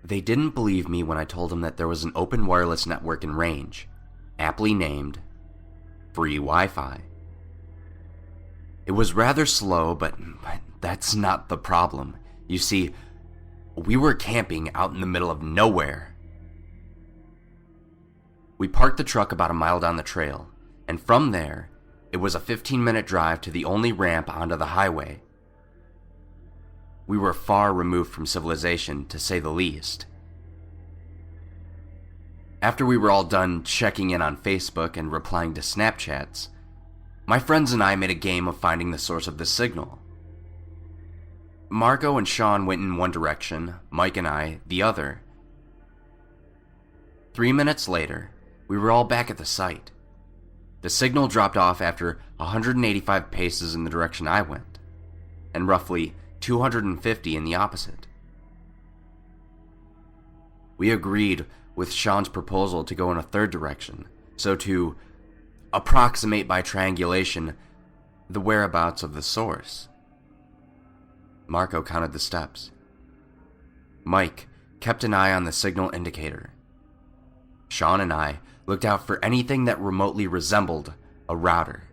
They didn't believe me when I told them that there was an open wireless network in range, aptly named free Wi-Fi. It was rather slow, but that's not the problem. You see, we were camping out in the middle of nowhere. We parked the truck about a mile down the trail, and from there, it was a 15-minute drive to the only ramp onto the highway. We were far removed from civilization, to say the least. After we were all done checking in on Facebook and replying to Snapchats, my friends and I made a game of finding the source of the signal. Marco and Sean went in one direction, Mike and I the other. 3 minutes later, we were all back at the site. The signal dropped off after 185 paces in the direction I went, and roughly 250 in the opposite. We agreed with Sean's proposal to go in a third direction, so to approximate by triangulation the whereabouts of the source. Marco counted the steps. Mike kept an eye on the signal indicator. Sean and I looked out for anything that remotely resembled a router.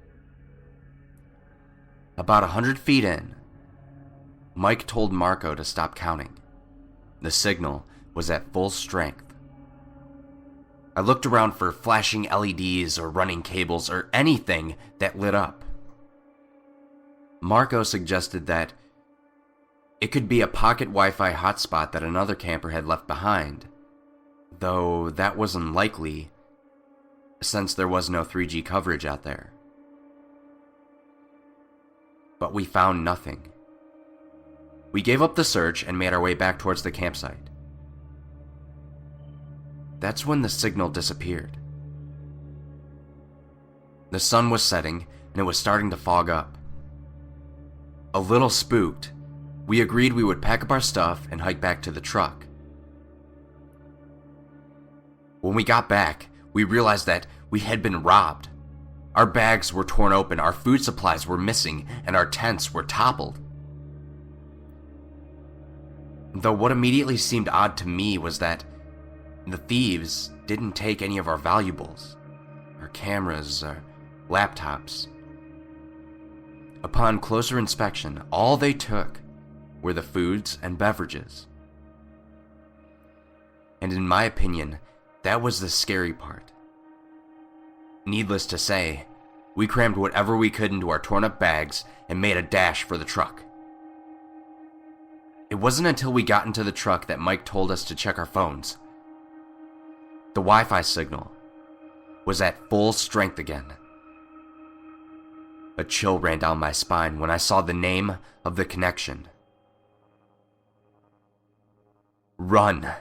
About 100 feet in, Mike told Marco to stop counting. The signal was at full strength. I looked around for flashing LEDs or running cables or anything that lit up. Marco suggested that it could be a pocket Wi-Fi hotspot that another camper had left behind, though that was unlikely since there was no 3G coverage out there. But we found nothing. We gave up the search and made our way back towards the campsite. That's when the signal disappeared. The sun was setting and it was starting to fog up. A little spooked, we agreed we would pack up our stuff and hike back to the truck. When we got back, we realized that we had been robbed. Our bags were torn open, our food supplies were missing, and our tents were toppled. Though what immediately seemed odd to me was that the thieves didn't take any of our valuables, our cameras, our laptops. Upon closer inspection, all they took were the foods and beverages. And in my opinion, that was the scary part. Needless to say, we crammed whatever we could into our torn up bags and made a dash for the truck. It wasn't until we got into the truck that Mike told us to check our phones. The Wi-Fi signal was at full strength again. A chill ran down my spine when I saw the name of the connection. Run.